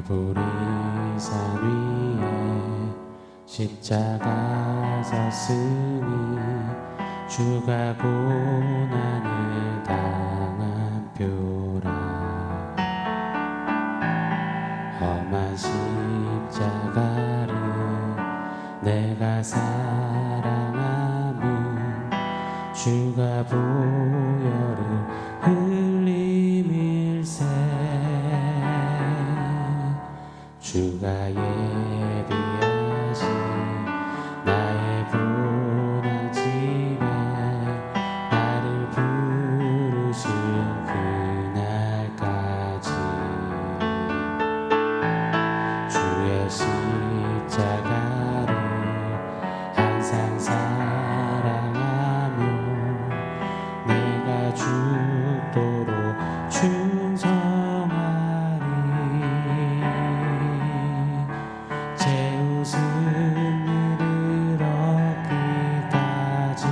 불의산 위에 십자가 졌으니 주가 고난을 당한 표라. 험한 십자가를 내가 사랑함은 주가 보혈을 흘림일세. 주가 예비하신 나의 고난짐에 나를 부르신 그날까지 주의 십자가를 항상 사랑하며 내가 죽도록 충성하리. 제 웃음 이를 얻기까지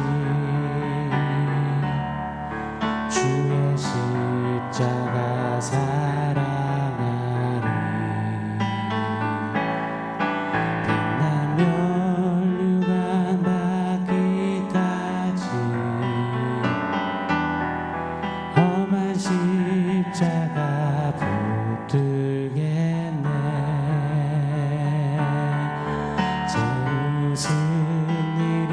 주의 십자가 사랑하리. 빛나며 멸류관 받기까지 험한 십자가 붙들겠네. 제 웃음 이를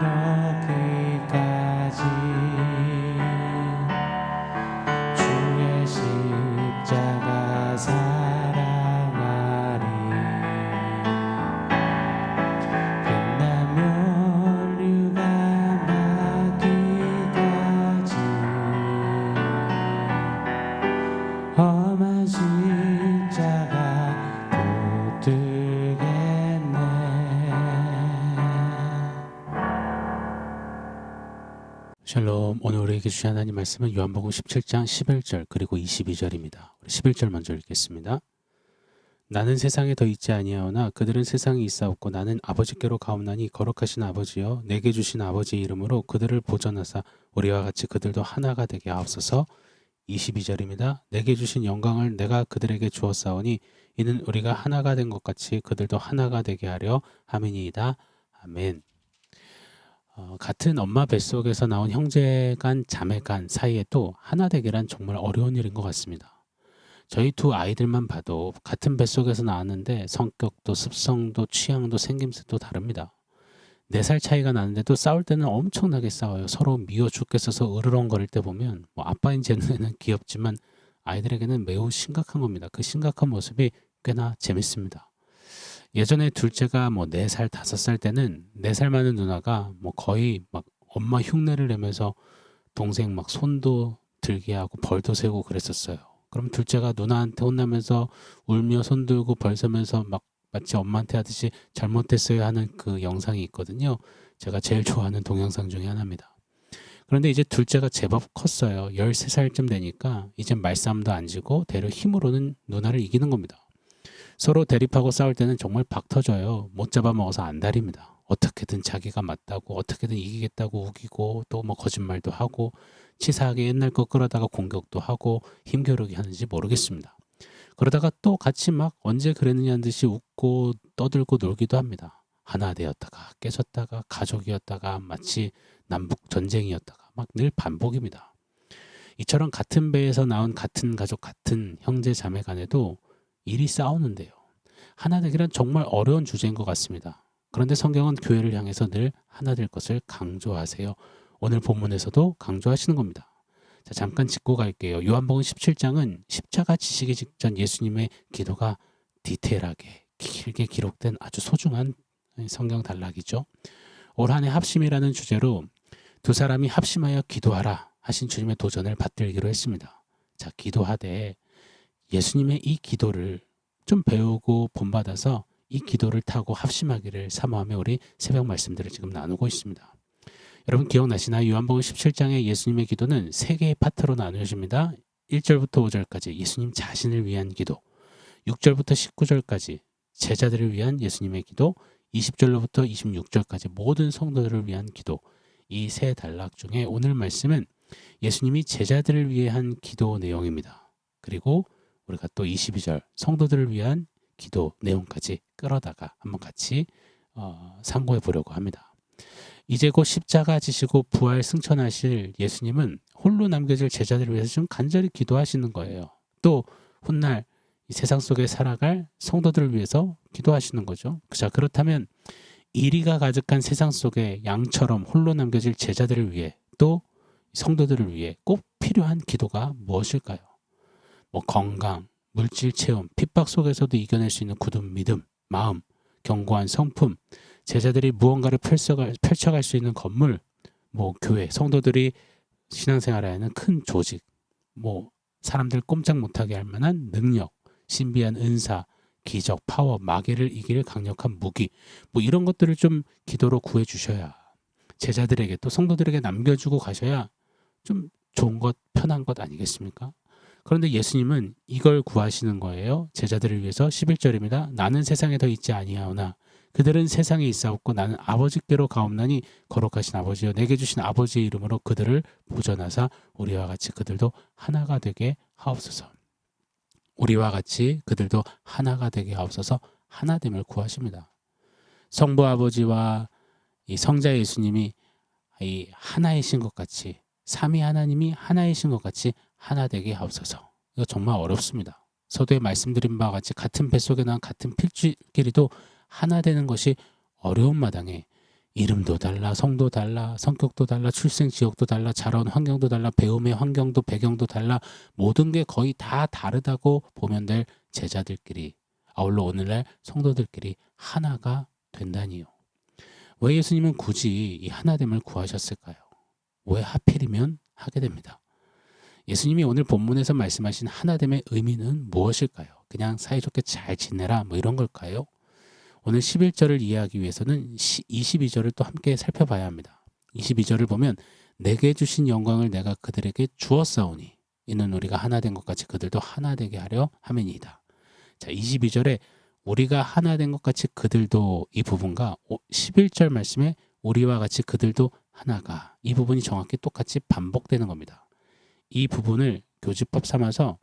얻기까지 주의 십자가 사랑하리. 빛나며 멸류관 받기까지 험한 십자가 붙들겠네. 샬롬. 오늘 우리에게 주신 하나님 말씀은 요한복음 17장 11절 그리고 22절입니다. 11절 먼저 읽겠습니다. 나는 세상에 더 있지 아니하오나 그들은 세상에 있사옵고 나는 아버지께로 가옵나니 거룩하신 아버지여 내게 주신 아버지의 이름으로 그들을 보존하사 우리와 같이 그들도 하나가 되게 하옵소서. 22절입니다. 내게 주신 영광을 내가 그들에게 주었사오니 이는 우리가 하나가 된 것 같이 그들도 하나가 되게 하려 함이니이다. 아멘. 같은 엄마 뱃속에서 나온 형제 간 자매 간 사이에도 하나 되기란 정말 어려운 일인 것 같습니다. 저희 두 아이들만 봐도 같은 뱃속에서 나왔는데 성격도 습성도 취향도 생김새도 다릅니다. 4살 차이가 나는데도 싸울 때는 엄청나게 싸워요. 서로 미워 죽겠어서 으르렁거릴 때 보면 아빠인 제 눈에는 귀엽지만 아이들에게는 매우 심각한 겁니다. 그 심각한 모습이 꽤나 재밌습니다. 예전에 둘째가 4살, 5살 때는 4살 많은 누나가 거의 엄마 흉내를 내면서 동생 손도 들게 하고 벌도 세고 그랬었어요. 그럼 둘째가 누나한테 혼나면서 울며 손 들고 벌 세면서 마치 엄마한테 하듯이 잘못했어요 하는 그 영상이 있거든요. 제가 제일 좋아하는 동영상 중에 하나입니다. 그런데 이제 둘째가 제법 컸어요. 13살쯤 되니까 이제 말싸움도 안 지고 대려 힘으로는 누나를 이기는 겁니다. 서로 대립하고 싸울 때는 정말 박 터져요. 못 잡아먹어서 안달입니다. 어떻게든 자기가 맞다고 어떻게든 이기겠다고 우기고 또 거짓말도 하고 치사하게 옛날 거 끌어다가 공격도 하고 힘겨루기 하는지 모르겠습니다. 그러다가 또 같이 언제 그랬느냐는 듯이 웃고 떠들고 놀기도 합니다. 하나 되었다가 깨졌다가 가족이었다가 마치 남북 전쟁이었다가 늘 반복입니다. 이처럼 같은 배에서 나온 같은 가족 같은 형제 자매 간에도 일이 싸우는데요. 하나 되기란 정말 어려운 주제인 것 같습니다. 그런데 성경은 교회를 향해서 늘 하나 될 것을 강조하세요. 오늘 본문에서도 강조하시는 겁니다. 자, 잠깐 짚고 갈게요. 요한복음 17장은 십자가 지시기 직전 예수님의 기도가 디테일하게 길게 기록된 아주 소중한 성경 단락이죠. 올 한 해 합심이라는 주제로 두 사람이 합심하여 기도하라 하신 주님의 도전을 받들기로 했습니다. 자, 기도하되 예수님의 이 기도를 좀 배우고 본받아서 이 기도를 타고 합심하기를 사모하며 우리 새벽 말씀들을 지금 나누고 있습니다. 여러분 기억나시나요? 요한복음 17장의 예수님의 기도는 3개의 파트로 나누어집니다. 1절부터 5절까지 예수님 자신을 위한 기도, 6절부터 19절까지 제자들을 위한 예수님의 기도, 20절로부터 26절까지 모든 성도들을 위한 기도, 이 세 단락 중에 오늘 말씀은 예수님이 제자들을 위해 한 기도 내용입니다. 그리고 우리가 또 22절 성도들을 위한 기도 내용까지 끌어다가 한번 같이 상고해 보려고 합니다. 이제 곧 십자가 지시고 부활 승천하실 예수님은 홀로 남겨질 제자들을 위해서 좀 간절히 기도하시는 거예요. 또 훗날 이 세상 속에 살아갈 성도들을 위해서 기도하시는 거죠. 자, 그렇다면 이리가 가득한 세상 속에 양처럼 홀로 남겨질 제자들을 위해 또 성도들을 위해 꼭 필요한 기도가 무엇일까요? 뭐 건강, 물질 체험, 핍박 속에서도 이겨낼 수 있는 굳은 믿음, 마음, 견고한 성품, 제자들이 무언가를 펼쳐갈 수 있는 건물, 뭐 교회, 성도들이 신앙생활에 하는 큰 조직, 뭐 사람들 꼼짝 못하게 할 만한 능력, 신비한 은사, 기적, 파워, 마귀를 이길 강력한 무기, 뭐 이런 것들을 좀 기도로 구해 주셔야 제자들에게 또 성도들에게 남겨주고 가셔야 좀 좋은 것, 편한 것 아니겠습니까? 그런데 예수님은 이걸 구하시는 거예요. 제자들을 위해서 11절입니다. 나는 세상에 더 있지 아니하오나 그들은 세상에 있사옵고 나는 아버지께로 가옵나니 거룩하신 아버지여 내게 주신 아버지의 이름으로 그들을 보전하사 우리와 같이 그들도 하나가 되게 하옵소서. 우리와 같이 그들도 하나가 되게 하옵소서. 하나됨을 구하십니다. 성부 아버지와 이 성자 예수님이 이 하나이신 것 같이 삼위 하나님이 하나이신 것 같이 하나 되게 하옵소서. 이거 정말 어렵습니다. 서두에 말씀드린 바와 같이 같은 뱃속에 난 같은 필끼리도 하나 되는 것이 어려운 마당에 이름도 달라, 성도 달라, 성격도 달라, 출생 지역도 달라, 자라온 환경도 달라, 배움의 환경도 배경도 달라, 모든 게 거의 다 다르다고 보면 될 제자들끼리, 아울러 오늘날 성도들끼리 하나가 된다니요. 왜 예수님은 굳이 이 하나됨을 구하셨을까요? 왜 하필이면 하게 됩니다. 예수님이 오늘 본문에서 말씀하신 하나됨의 의미는 무엇일까요? 그냥 사이좋게 잘 지내라 뭐 이런 걸까요? 오늘 11절을 이해하기 위해서는 22절을 또 함께 살펴봐야 합니다. 22절을 보면 내게 주신 영광을 내가 그들에게 주었사오니 이는 우리가 하나 된 것 같이 그들도 하나 되게 하려 함이니이다. 자, 22절에 우리가 하나 된 것 같이 그들도 이 부분과 11절 말씀에 우리와 같이 그들도 하나가 이 부분이 정확히 똑같이 반복되는 겁니다. 이 부분을 교집합 삼아서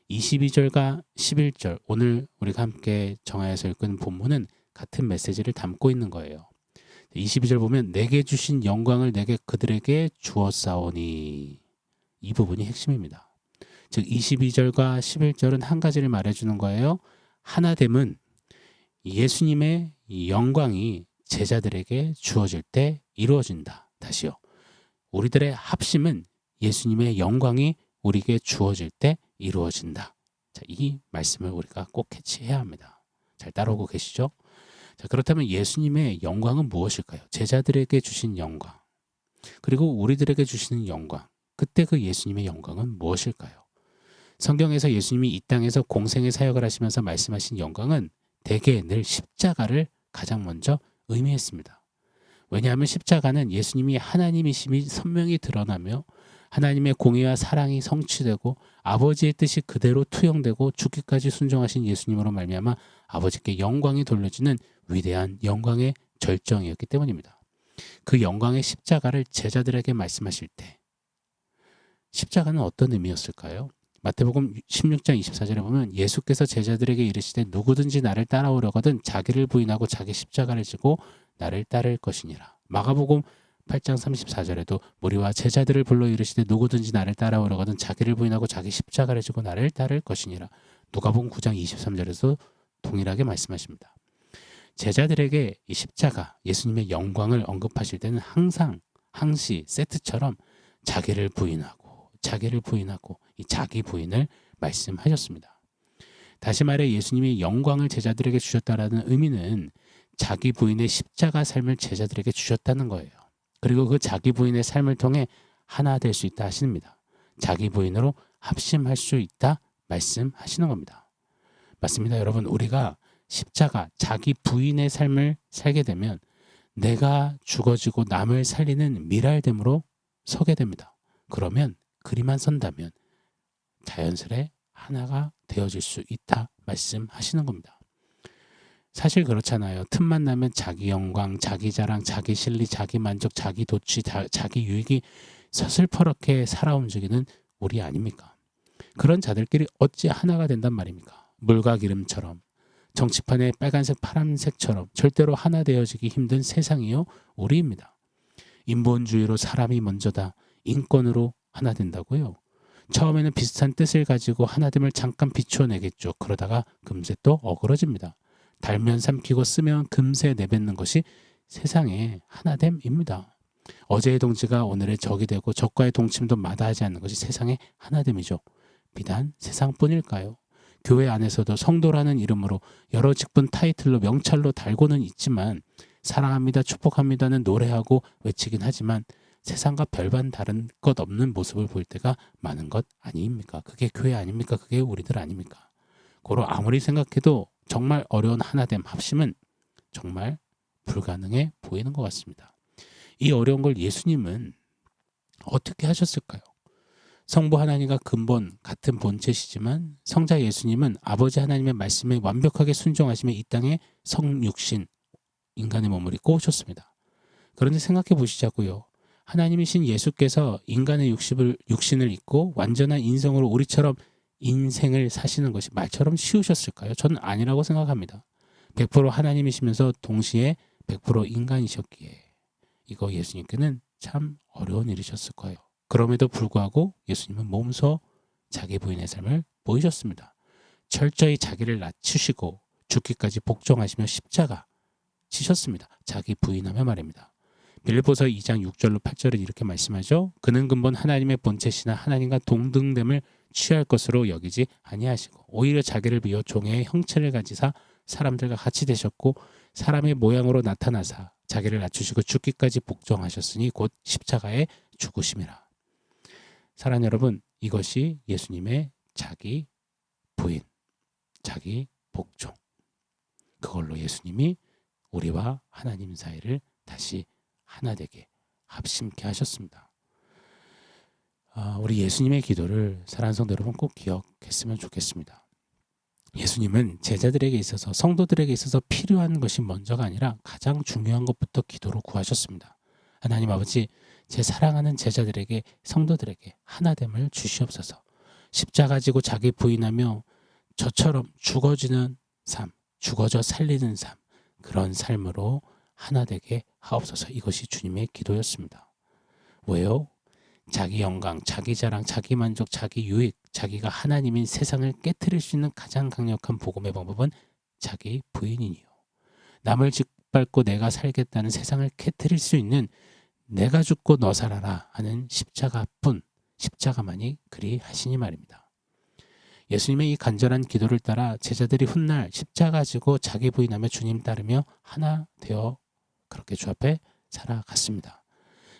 22절과 11절 오늘 우리가 함께 정하여서 읽은 본문은 같은 메시지를 담고 있는 거예요. 22절 보면 내게 주신 영광을 내게 그들에게 주었사오니 이 부분이 핵심입니다. 즉 22절과 11절은 한 가지를 말해주는 거예요. 하나됨은 예수님의 영광이 제자들에게 주어질 때 이루어진다. 다시요. 우리들의 합심은 예수님의 영광이 우리에게 주어질 때 이루어진다. 자, 이 말씀을 우리가 꼭 캐치해야 합니다. 잘 따라오고 계시죠? 자, 그렇다면 예수님의 영광은 무엇일까요? 제자들에게 주신 영광, 그리고 우리들에게 주시는 영광, 그때 그 예수님의 영광은 무엇일까요? 성경에서 예수님이 이 땅에서 공생의 사역을 하시면서 말씀하신 영광은 대개 늘 십자가를 가장 먼저 의미했습니다. 왜냐하면 십자가는 예수님이 하나님이심이 선명히 드러나며 하나님의 공의와 사랑이 성취되고 아버지의 뜻이 그대로 투영되고 죽기까지 순종하신 예수님으로 말미암아 아버지께 영광이 돌려지는 위대한 영광의 절정이었기 때문입니다. 그 영광의 십자가를 제자들에게 말씀하실 때 십자가는 어떤 의미였을까요? 마태복음 16장 24절에 보면 예수께서 제자들에게 이르시되 누구든지 나를 따라오려거든 자기를 부인하고 자기 십자가를 지고 나를 따를 것이니라. 마가복음 8장 34절에도 무리와 제자들을 불러 이르시되 누구든지 나를 따라오려거든 자기를 부인하고 자기 십자가를 지고 나를 따를 것이니라. 누가복음 9장 23절에서 동일하게 말씀하십니다. 제자들에게 이 십자가, 예수님의 영광을 언급하실 때는 항상 항시 세트처럼 자기를 부인하고 이 자기 부인을 말씀하셨습니다. 다시 말해 예수님이 영광을 제자들에게 주셨다라는 의미는 자기 부인의 십자가 삶을 제자들에게 주셨다는 거예요. 그리고 그 자기 부인의 삶을 통해 하나 될 수 있다 하십니다. 자기 부인으로 합심할 수 있다 말씀하시는 겁니다. 맞습니다. 여러분, 우리가 십자가, 자기 부인의 삶을 살게 되면 내가 죽어지고 남을 살리는 미랄됨으로 서게 됩니다. 그러면 그리만 선다면 자연스레 하나가 되어질 수 있다 말씀하시는 겁니다. 사실 그렇잖아요. 틈만 나면 자기 영광, 자기 자랑, 자기 실리, 자기 만족, 자기 도취, 자기 유익이 서슬퍼렇게 살아 움직이는 우리 아닙니까? 그런 자들끼리 어찌 하나가 된단 말입니까? 물과 기름처럼, 정치판의 빨간색 파란색처럼 절대로 하나 되어지기 힘든 세상이요 우리입니다. 인본주의로 사람이 먼저다, 인권으로 하나 된다고요. 처음에는 비슷한 뜻을 가지고 하나됨을 잠깐 비춰내겠죠. 그러다가 금세 또 어그러집니다. 달면 삼키고 쓰면 금세 내뱉는 것이 세상의 하나됨입니다. 어제의 동지가 오늘의 적이 되고 적과의 동침도 마다하지 않는 것이 세상의 하나됨이죠. 비단 세상뿐일까요? 교회 안에서도 성도라는 이름으로 여러 직분 타이틀로 명찰로 달고는 있지만 사랑합니다, 축복합니다는 노래하고 외치긴 하지만 세상과 별반 다른 것 없는 모습을 볼 때가 많은 것 아닙니까? 그게 교회 아닙니까? 그게 우리들 아닙니까? 고로 아무리 생각해도 정말 어려운 하나됨 합심은 정말 불가능해 보이는 것 같습니다. 이 어려운 걸 예수님은 어떻게 하셨을까요? 성부 하나님과 근본 같은 본체시지만 성자 예수님은 아버지 하나님의 말씀에 완벽하게 순종하시며 이 땅에 성육신 인간의 몸을 입고 오셨습니다. 그런데 생각해 보시자고요. 하나님이신 예수께서 인간의 육신을 입고 완전한 인성으로 우리처럼 인생을 사시는 것이 말처럼 쉬우셨을까요? 저는 아니라고 생각합니다. 100% 하나님이시면서 동시에 100% 인간이셨기에 이거 예수님께는 참 어려운 일이셨을 거예요. 그럼에도 불구하고 예수님은 몸소 자기 부인의 삶을 보이셨습니다. 철저히 자기를 낮추시고 죽기까지 복종하시며 십자가 지셨습니다. 자기 부인하며 말입니다. 빌립보서 2장 6절로 8절은 이렇게 말씀하죠. 그는 근본 하나님의 본체시나 하나님과 동등됨을 취할 것으로 여기지 아니하시고 오히려 자기를 비워 종의 형체를 가지사 사람들과 같이 되셨고 사람의 모양으로 나타나사 자기를 낮추시고 죽기까지 복종하셨으니 곧 십자가에 죽으심이라. 사랑하는 여러분, 이것이 예수님의 자기 부인, 자기 복종. 그걸로 예수님이 우리와 하나님 사이를 다시 하나 되게 합심케 하셨습니다. 우리 예수님의 기도를 사랑하는 성도 여러분 꼭 기억했으면 좋겠습니다. 예수님은 제자들에게 있어서 성도들에게 있어서 필요한 것이 먼저가 아니라 가장 중요한 것부터 기도로 구하셨습니다. 하나님 아버지, 제 사랑하는 제자들에게 성도들에게 하나됨을 주시옵소서. 십자가 지고 자기 부인하며 저처럼 죽어지는 삶, 죽어져 살리는 삶, 그런 삶으로 하나 되게 하옵소서. 이것이 주님의 기도였습니다. 왜요? 자기 영광, 자기 자랑, 자기 만족, 자기 유익, 자기가 하나님인 세상을 깨트릴 수 있는 가장 강력한 복음의 방법은 자기 부인이니요. 남을 짓밟고 내가 살겠다는 세상을 깨트릴 수 있는 내가 죽고 너 살아라 하는 십자가뿐, 십자가만이 그리 하시니 말입니다. 예수님의 이 간절한 기도를 따라 제자들이 훗날 십자가 지고 자기 부인하며 주님 따르며 하나 되어 그렇게 주 앞에 살아갔습니다.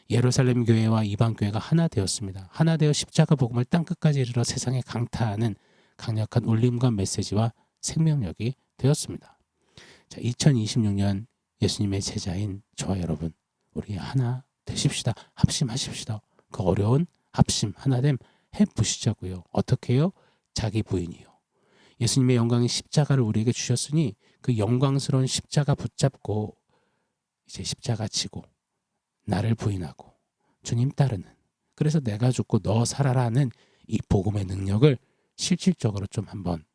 예루살렘 교회와 이방 교회가 하나 되었습니다. 하나 되어 십자가 복음을 땅끝까지 이르러 세상에 강타하는 강력한 울림과 메시지와 생명력이 되었습니다. 자, 2026년 예수님의 제자인 저와 여러분, 우리 하나 되십시다. 합심하십시다. 그 어려운 합심, 하나됨 해보시자고요. 어떻게 해요? 자기 부인이요. 예수님의 영광의 십자가를 우리에게 주셨으니 그 영광스러운 십자가 붙잡고 이제 십자가 지고 나를 부인하고 주님 따르는, 그래서 내가 죽고 너 살아라는 이 복음의 능력을 실질적으로 좀 한번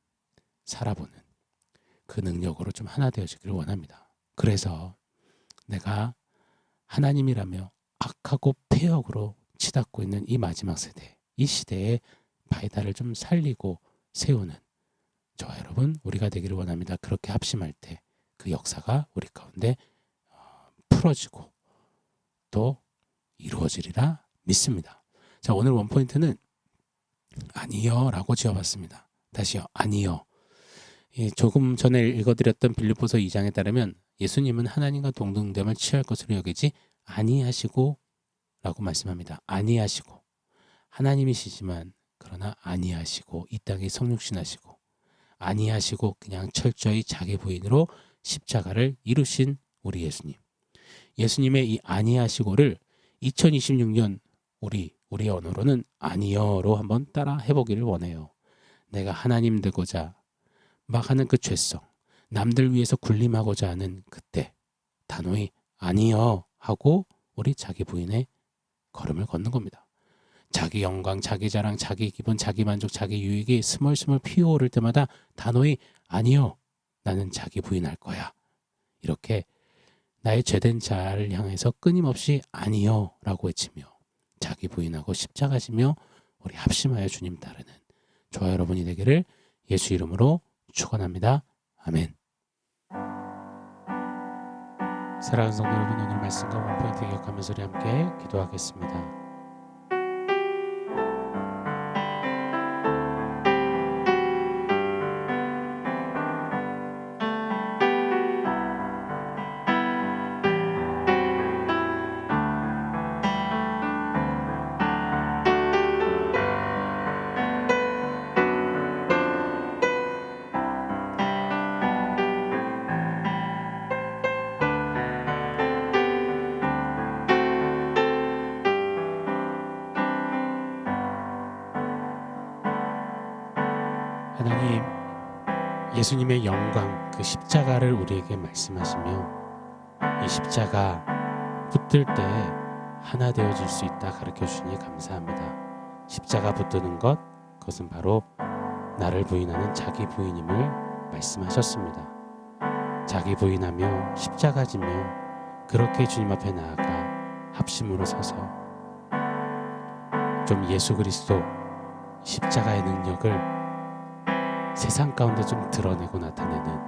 살아보는 그 능력으로 좀 하나 되어지기를 원합니다. 그래서 내가 하나님이라며 악하고 폐역으로 치닫고 있는 이 마지막 세대, 이 시대에 바이다를 좀 살리고 세우는 저와 여러분 우리가 되기를 원합니다. 그렇게 합심할 때 그 역사가 우리 가운데 풀어지고 또 이루어지리라 믿습니다. 자, 오늘 원포인트는 아니요 라고 지어봤습니다. 다시요. 아니요. 조금 전에 읽어드렸던 빌립보서 2장에 따르면 예수님은 하나님과 동등됨을 취할 것으로 여기지 아니하시고 라고 말씀합니다. 아니하시고, 하나님이시지만 그러나 아니하시고, 이 땅에 성육신하시고, 아니하시고 그냥 철저히 자기 부인으로 십자가를 이루신 우리 예수님. 예수님의 이 아니하시고를 2026년 우리의 언어로는 아니여로 한번 따라 해보기를 원해요. 내가 하나님 되고자 막 하는 그 죄성, 남들 위해서 군림하고자 하는 그때 단호히 아니여 하고 우리 자기 부인의 걸음을 걷는 겁니다. 자기 영광, 자기 자랑, 자기 기분, 자기 만족, 자기 유익이 스멀스멀 피어오를 때마다 단호히 아니요, 나는 자기 부인할 거야. 이렇게 나의 죄된 자아를 향해서 끊임없이 아니요 라고 외치며 자기 부인하고 십자가 지며 우리 합심하여 주님 따르는 저와 여러분이 되기를 예수 이름으로 축원합니다. 아멘. 사랑하는 성도 여러분, 오늘 말씀과 원포인트 기억하면서 우리 함께 기도하겠습니다. 하나님, 예수님의 영광, 그 십자가를 우리에게 말씀하시며 이 십자가 붙들 때 하나 되어질 수 있다 가르쳐 주시니 감사합니다. 십자가 붙드는 것, 그것은 바로 나를 부인하는 자기 부인임을 말씀하셨습니다. 자기 부인하며 십자가 지며 그렇게 주님 앞에 나아가 합심으로 서서 좀 예수 그리스도 십자가의 능력을 세상 가운데 좀 드러내고 나타내는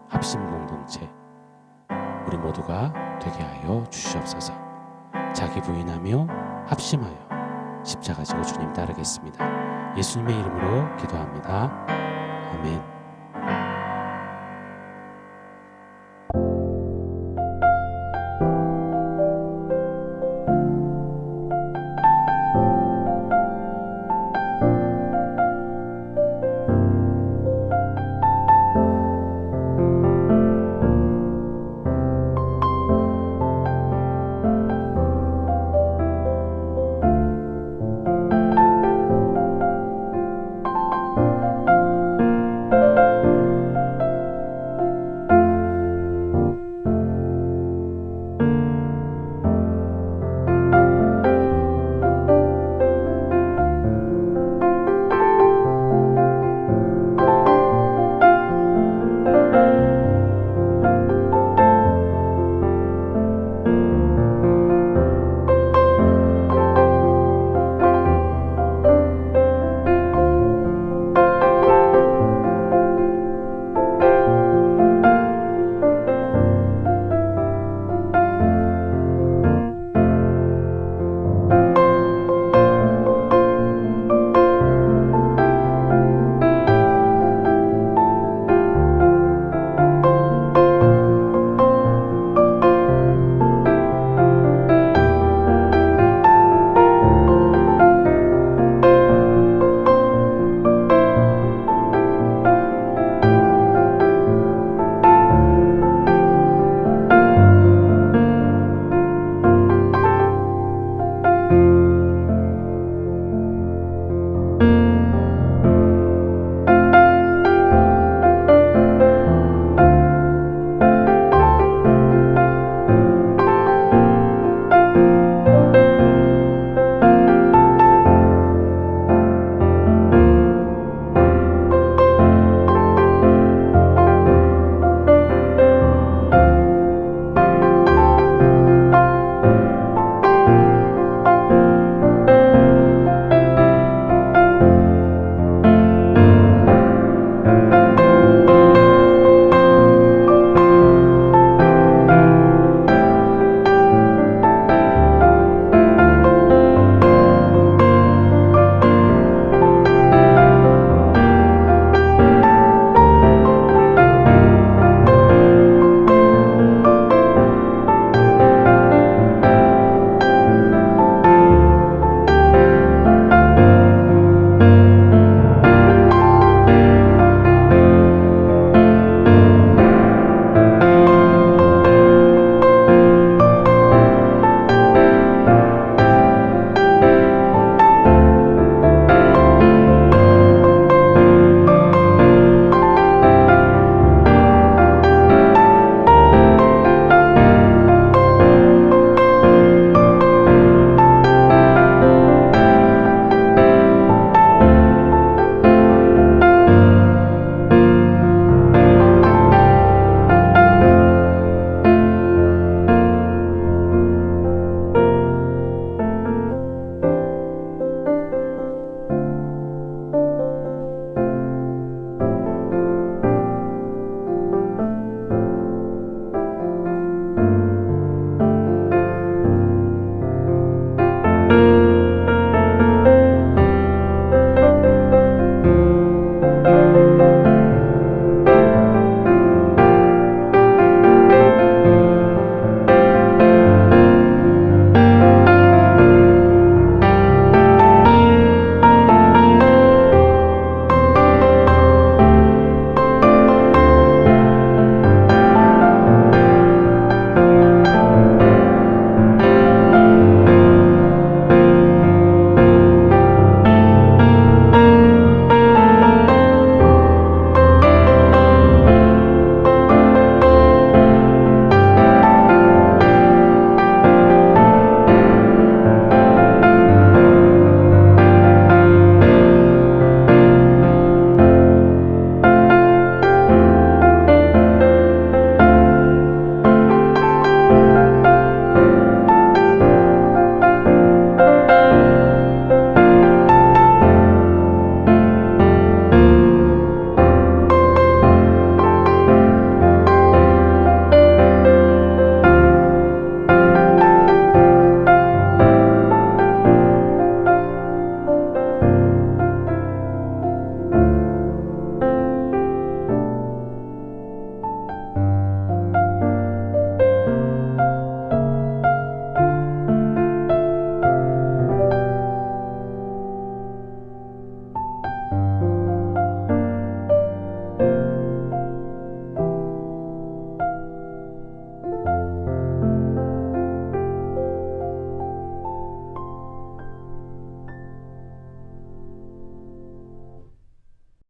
합심 공동체 우리 모두가 되게 하여 주시옵소서. 자기 부인하며 합심하여 십자가 지고 주님 따르겠습니다. 예수님의 이름으로 기도합니다. 아멘.